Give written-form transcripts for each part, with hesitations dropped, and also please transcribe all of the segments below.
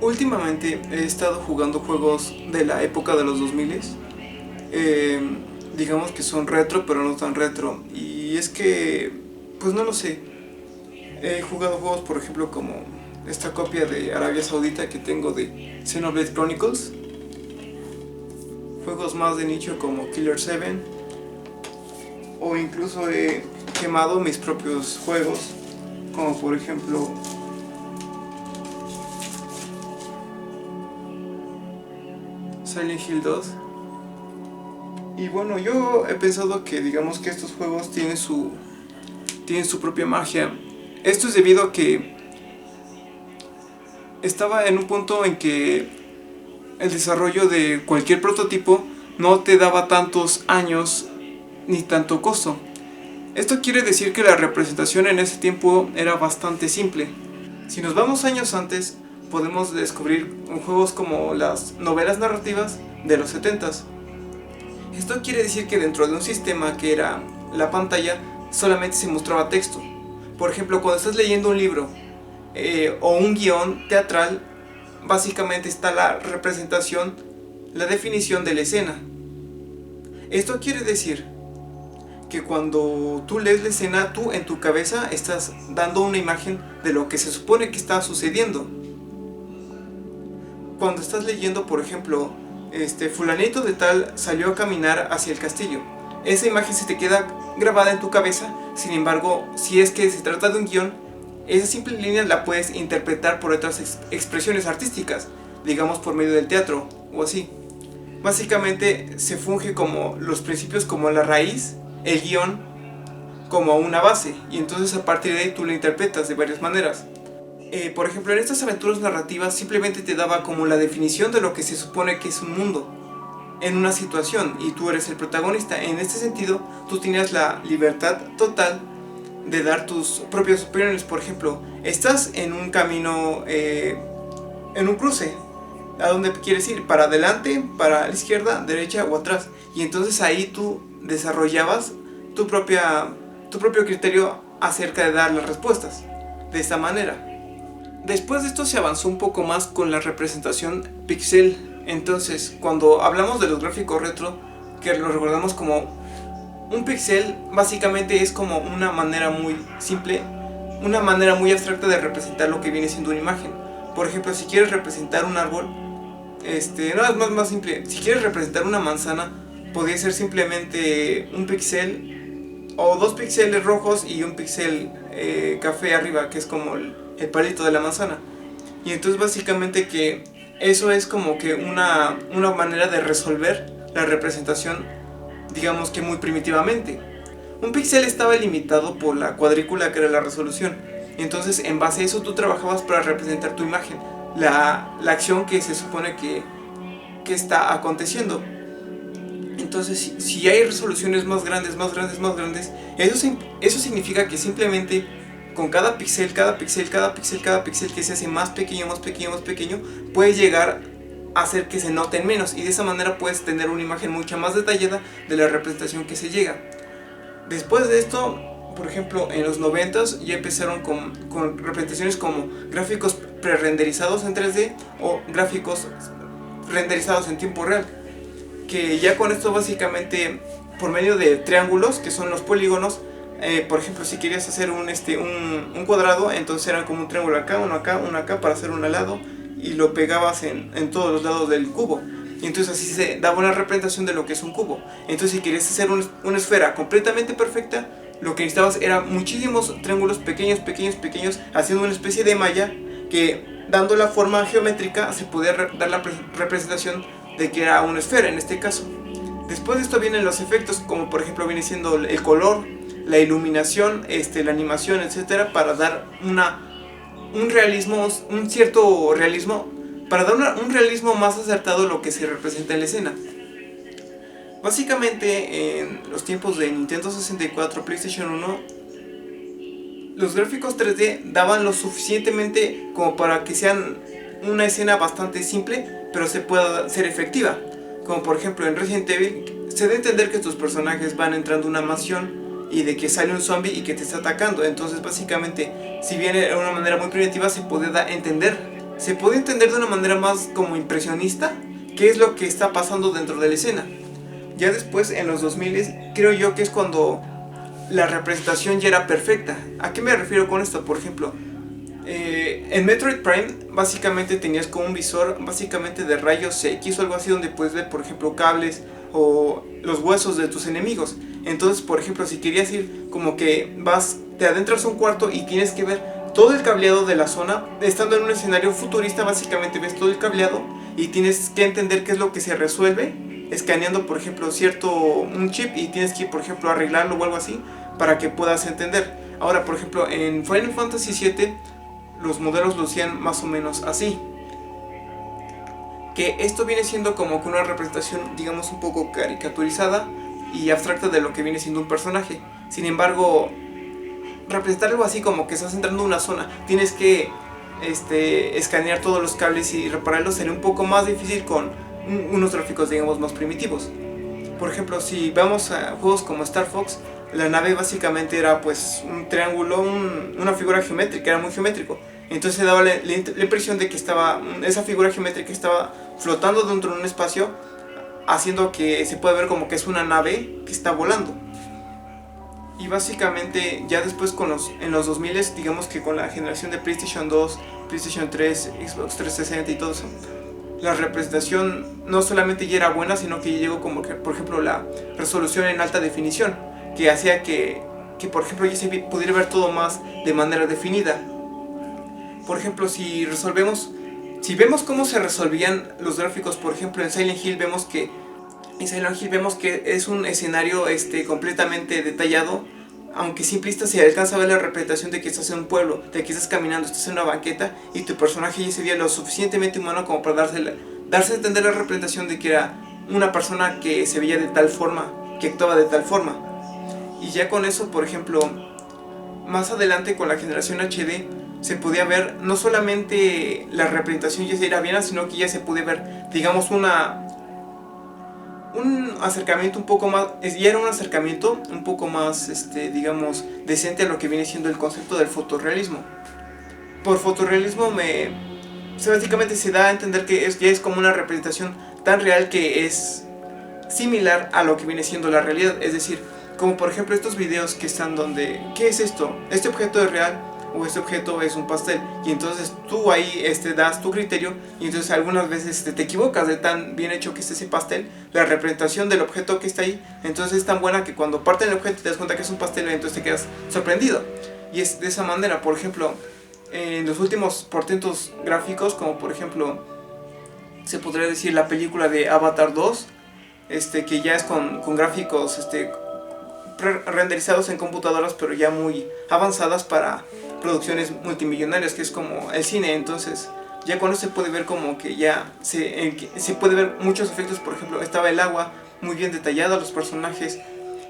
Últimamente he estado jugando juegos de la época de los 2000. Digamos que son retro, pero no tan retro. Y es que, pues no lo sé. He jugado juegos, por ejemplo, como esta copia de Arabia Saudita que tengo de Xenoblade Chronicles. Juegos más de nicho como Killer 7. O incluso he quemado mis propios juegos, como por ejemplo Silent Hill 2. Y bueno, yo he pensado que digamos que estos juegos tienen su propia magia. Esto es debido a que estaba en un punto en que el desarrollo de cualquier prototipo no te daba tantos años ni tanto costo. Esto quiere decir que la representación en ese tiempo era bastante simple. Si nos vamos años antes, podemos descubrir juegos como las novelas narrativas de los 70s. Esto quiere decir que dentro de un sistema que era la pantalla solamente se mostraba texto. Por ejemplo, cuando estás leyendo un libro o un guión teatral, básicamente está la representación, la definición de la escena. Esto quiere decir que cuando tú lees la escena, tú en tu cabeza estás dando una imagen de lo que se supone que está sucediendo. Cuando estás leyendo, por ejemplo, fulanito de tal salió a caminar hacia el castillo, esa imagen se te queda grabada en tu cabeza. Sin embargo, si es que se trata de un guión, esa simple línea la puedes interpretar por otras expresiones artísticas, digamos por medio del teatro o así. Básicamente se funge como los principios como la raíz, el guión como una base, y entonces a partir de ahí tú lo interpretas de varias maneras. Por ejemplo, en estas aventuras narrativas simplemente te daba como la definición de lo que se supone que es un mundo en una situación, y tú eres el protagonista. En este sentido, tú tenías la libertad total de dar tus propias opiniones. Por ejemplo, estás en un camino, en un cruce, ¿a dónde quieres ir? ¿Para adelante, para la izquierda, derecha o atrás? Y entonces ahí tú desarrollabas tu propio criterio acerca de dar las respuestas de esta manera. Después de esto se avanzó un poco más con la representación pixel. Entonces, cuando hablamos de los gráficos retro, que lo recordamos como un pixel, básicamente es como una manera muy simple, una manera muy abstracta de representar lo que viene siendo una imagen. Por ejemplo, si quieres representar un árbol, no es más simple. Si quieres representar una manzana, podría ser simplemente un pixel o dos píxeles rojos y un píxel café arriba, que es como el palito de la manzana. Y entonces básicamente que eso es como que una manera de resolver la representación, digamos que muy primitivamente. Un píxel estaba limitado por la cuadrícula, que era la resolución. Y entonces en base a eso tú trabajabas para representar tu imagen, la acción que se supone que está aconteciendo. Entonces si hay resoluciones más grandes, eso significa que simplemente con cada píxel que se hace más pequeño, puedes llegar a hacer que se noten menos, y de esa manera puedes tener una imagen mucho más detallada de la representación que se llega. Después de esto, por ejemplo, en los 90s ya empezaron con representaciones como gráficos pre-renderizados en 3D o gráficos renderizados en tiempo real, que ya con esto básicamente por medio de triángulos, que son los polígonos, por ejemplo, si querías hacer un cuadrado, entonces era como un triángulo acá, uno acá para hacer un lado, y lo pegabas en todos los lados del cubo. Y entonces así se daba una representación de lo que es un cubo. Entonces si querías hacer una esfera completamente perfecta, lo que necesitabas era muchísimos triángulos pequeños, haciendo una especie de malla que, dando la forma geométrica, se podía dar la representación de que era una esfera en este caso. Después de esto vienen los efectos, como por ejemplo viene siendo el color, la iluminación, la animación, etcétera, para dar un realismo, un cierto realismo, para dar un realismo más acertado a lo que se representa en la escena. Básicamente, en los tiempos de Nintendo 64, PlayStation 1, los gráficos 3D daban lo suficientemente como para que sean una escena bastante simple, pero se pueda ser efectiva. Como por ejemplo en Resident Evil, se debe entender que tus personajes van entrando a una mansión y de que sale un zombie y que te está atacando. Entonces básicamente, si bien de una manera muy primitiva, se puede entender se puede entender de una manera más como impresionista qué es lo que está pasando dentro de la escena. Ya después, en los 2000, creo yo que es cuando la representación ya era perfecta. ¿A qué me refiero con esto? Por ejemplo, en Metroid Prime básicamente tenías como un visor básicamente de rayos X o algo así, donde puedes ver por ejemplo cables o los huesos de tus enemigos. Entonces, por ejemplo, si querías ir como que te adentras a un cuarto y tienes que ver todo el cableado de la zona, estando en un escenario futurista básicamente ves todo el cableado y tienes que entender qué es lo que se resuelve escaneando por ejemplo un chip, y tienes que ir por ejemplo a arreglarlo o algo así para que puedas entender. Ahora, por ejemplo, en Final Fantasy VII los modelos lucían más o menos así, que esto viene siendo como que una representación digamos un poco caricaturizada y abstracta de lo que viene siendo un personaje. Sin embargo, representar algo así como que estás entrando en una zona, tienes que escanear todos los cables y repararlos, sería un poco más difícil con unos gráficos digamos más primitivos. Por ejemplo, si vamos a juegos como Star Fox, la nave básicamente era pues un triángulo, una figura geométrica, era muy geométrico. Entonces daba la impresión de que esa figura geométrica estaba flotando dentro de un espacio, haciendo que se pueda ver como que es una nave que está volando. Y básicamente ya después en los 2000, digamos que con la generación de PlayStation 2, PlayStation 3, Xbox 360 y todo eso, la representación no solamente ya era buena, sino que ya llegó como que, por ejemplo, la resolución en alta definición, que hacía que por ejemplo ya se pudiera ver todo más de manera definida. Por ejemplo, si vemos cómo se resolvían los gráficos, por ejemplo en Silent Hill vemos que es un escenario completamente detallado, aunque simplista se alcanza a ver la representación de que estás en un pueblo, de que estás caminando, estás en una banqueta y tu personaje ya se veía lo suficientemente humano como para darse a entender la representación de que era una persona que se veía de tal forma, que actuaba de tal forma. Y ya con eso, por ejemplo, más adelante con la generación HD se podía ver no solamente la representación ya se era bien, sino que ya se podía ver digamos un acercamiento un poco más, ya era un acercamiento un poco más digamos decente a lo que viene siendo el concepto del fotorrealismo. Por fotorrealismo básicamente se da a entender que ya es como una representación tan real que es similar a lo que viene siendo la realidad. Es decir, como por ejemplo estos videos que están donde ¿qué es esto? ¿Este objeto es real o este objeto es un pastel? Y entonces tú ahí das tu criterio, y entonces algunas veces te equivocas de tan bien hecho que es ese pastel, la representación del objeto que está ahí, entonces es tan buena que cuando parten el objeto te das cuenta que es un pastel, y entonces te quedas sorprendido. Y es de esa manera, por ejemplo, en los últimos portentos gráficos, como por ejemplo se podría decir la película de Avatar 2, que ya es con gráficos renderizados en computadoras, pero ya muy avanzadas para producciones multimillonarias, que es como el cine. Entonces ya con eso se puede ver como que ya se puede ver muchos efectos. Por ejemplo, estaba el agua muy bien detallada, los personajes,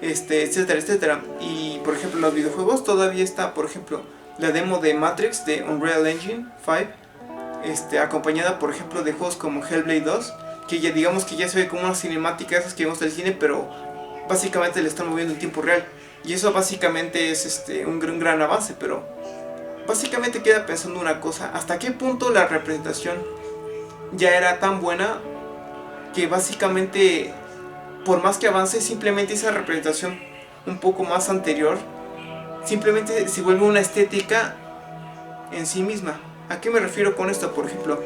etcétera, etcétera. Y por ejemplo en los videojuegos todavía está, por ejemplo, la demo de Matrix de Unreal Engine 5, acompañada por ejemplo de juegos como Hellblade 2, que ya digamos que ya se ve como una cinemática esas que vemos del cine, pero básicamente le están moviendo en tiempo real. Y eso básicamente es un gran avance, pero básicamente queda pensando una cosa: ¿hasta qué punto la representación ya era tan buena que básicamente, por más que avance, simplemente esa representación un poco más anterior simplemente se vuelve una estética en sí misma? ¿A qué me refiero con esto? Por ejemplo,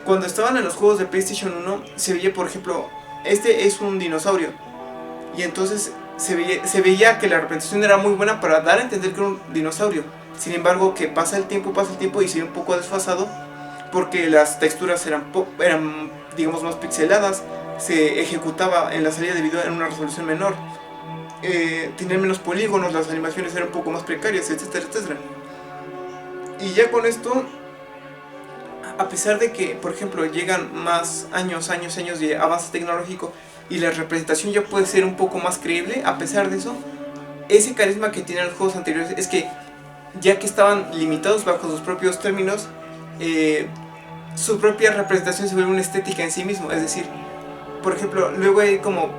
cuando estaban en los juegos de PlayStation 1 se veía, por ejemplo, es un dinosaurio, y entonces se veía que la representación era muy buena para dar a entender que era un dinosaurio. Sin embargo, que pasa el tiempo y se ve un poco desfasado, porque las texturas eran digamos más pixeladas, se ejecutaba en la salida de video en una resolución menor, tenían menos polígonos, las animaciones eran un poco más precarias, etcétera, etcétera. Y ya con esto, a pesar de que, por ejemplo, llegan más años de avance tecnológico y la representación ya puede ser un poco más creíble, a pesar de eso, ese carisma que tienen los juegos anteriores es que, ya que estaban limitados bajo sus propios términos, su propia representación se vuelve una estética en sí mismo. Es decir, por ejemplo, luego hay como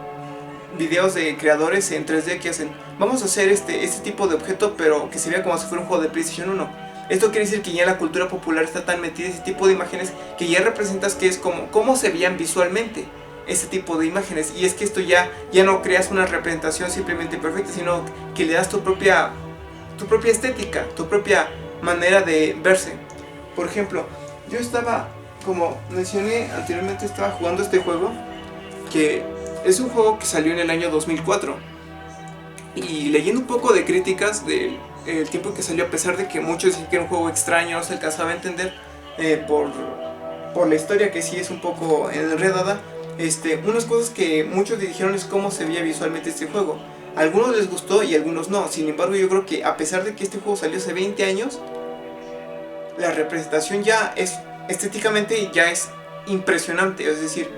videos de creadores en 3D que hacen: vamos a hacer este tipo de objeto, pero que se vea como si fuera un juego de PlayStation 1. Esto quiere decir que ya la cultura popular está tan metida en ese tipo de imágenes que ya representas que es como cómo se veían visualmente ese tipo de imágenes. Y es que esto ya no creas una representación simplemente perfecta, sino que le das tu propia estética, tu propia manera de verse. Por ejemplo, yo estaba, como mencioné anteriormente, estaba jugando este juego, que es un juego que salió en el año 2004. Y leyendo un poco de críticas del tiempo en que salió, a pesar de que muchos decían que era un juego extraño, no se alcanzaba a entender por la historia, que sí es un poco enredada. Unas cosas que muchos dijeron es cómo se veía visualmente este juego. A algunos les gustó y a algunos no. Sin embargo, yo creo que a pesar de que este juego salió hace 20 años, la representación ya es estéticamente ya es impresionante. Es decir,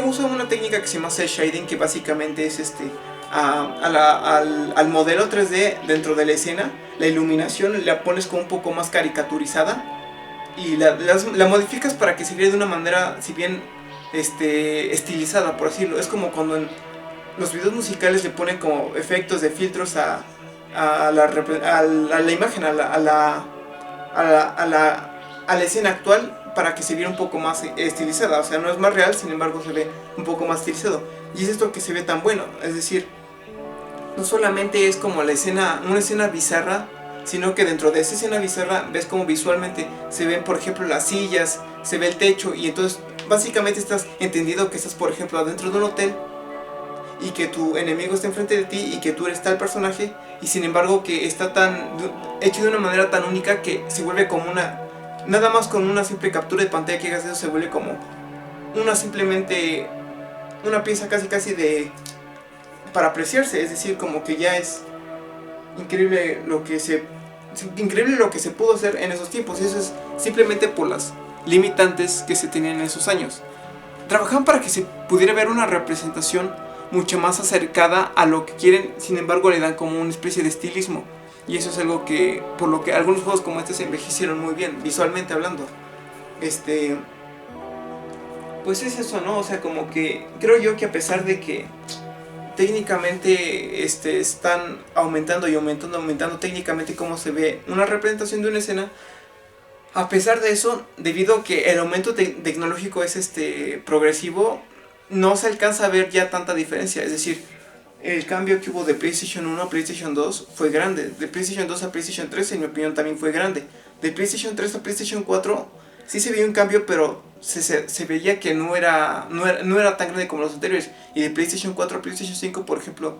usa una técnica que se llama cel shading, que básicamente es al modelo 3D dentro de la escena, la iluminación la pones como un poco más caricaturizada y la modificas para que se vea de una manera, si bien estilizada, por decirlo. Es como cuando en los videos musicales le ponen como efectos de filtros a la imagen, a la escena actual, para que se viera un poco más estilizada. O sea, no es más real, sin embargo se ve un poco más estilizado. Y es esto que se ve tan bueno. Es decir, no solamente es como una escena bizarra, sino que dentro de esa escena bizarra ves como visualmente se ven, por ejemplo, las sillas, se ve el techo, y entonces básicamente estás entendiendo que estás, por ejemplo, adentro de un hotel y que tu enemigo está enfrente de ti y que tú eres tal personaje, y sin embargo que está hecho de una manera tan única que se vuelve como nada más con una simple captura de pantalla que hagas eso, se vuelve como simplemente una pieza casi para apreciarse. Es decir, como que ya es increíble lo que se pudo hacer en esos tiempos, y eso es simplemente por las limitantes que se tenían en esos años. Trabajaban para que se pudiera ver una representación mucho más acercada a lo que quieren, sin embargo le dan como una especie de estilismo. Y eso es algo que, por lo que algunos juegos como este se envejecieron muy bien, visualmente hablando. Pues es eso, ¿no? O sea, como que creo yo que a pesar de que técnicamente están aumentando técnicamente cómo se ve una representación de una escena, a pesar de eso, debido a que el aumento tecnológico es progresivo, no se alcanza a ver ya tanta diferencia. Es decir, el cambio que hubo de PlayStation 1 a PlayStation 2 fue grande. De PlayStation 2 a PlayStation 3, en mi opinión, también fue grande. De PlayStation 3 a PlayStation 4 sí se veía un cambio, pero se veía que no era tan grande como los anteriores. Y de PlayStation 4 a PlayStation 5, por ejemplo,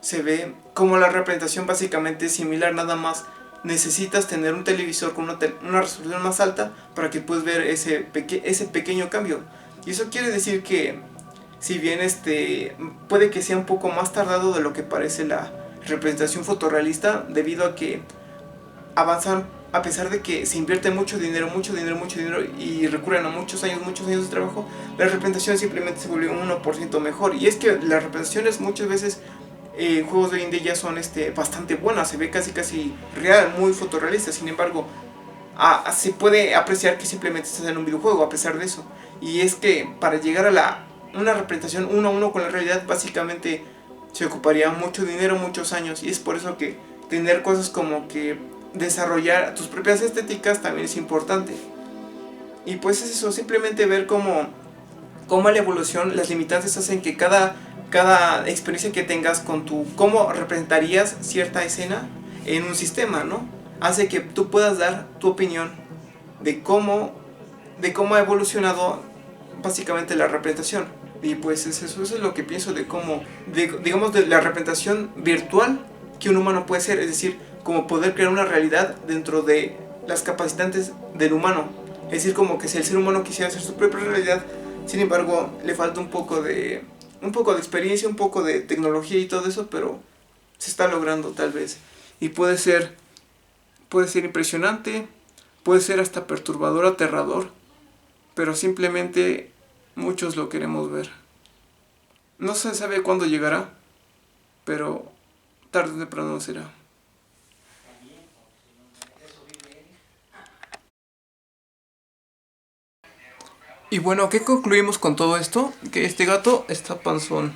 se ve como la representación básicamente es similar, nada más necesitas tener un televisor con una resolución más alta para que puedas ver ese pequeño cambio. Y eso quiere decir que, si bien puede que sea un poco más tardado de lo que parece la representación fotorrealista, debido a que avanzan, a pesar de que se invierte mucho dinero y recurren a muchos años de trabajo, la representación simplemente se vuelve un 1% mejor. Y es que las representaciones muchas veces, juegos de hoy en día ya son bastante buenas, se ve casi real, muy fotorrealista. Sin embargo, se puede apreciar que simplemente estás en un videojuego a pesar de eso. Y es que para llegar a una representación uno a uno con la realidad, básicamente se ocuparía mucho dinero, muchos años. Y es por eso que tener cosas como que desarrollar tus propias estéticas también es importante. Y pues es eso, simplemente ver cómo la evolución, las limitantes hacen que cada experiencia que tengas con cómo representarías cierta escena en un sistema, ¿no? Hace que tú puedas dar tu opinión de cómo ha evolucionado básicamente la representación. Y pues eso es lo que pienso de cómo, digamos, de la representación virtual que un humano puede ser. Es decir, como poder crear una realidad dentro de las capacitantes del humano. Es decir, como que si el ser humano quisiera hacer su propia realidad, sin embargo, le falta un poco de experiencia, un poco de tecnología y todo eso, pero se está logrando tal vez. Y puede ser impresionante, puede ser hasta perturbador, aterrador, pero simplemente muchos lo queremos ver. No se sabe cuándo llegará, pero tarde o temprano será. Y bueno, ¿qué concluimos con todo esto? Que este gato está panzón.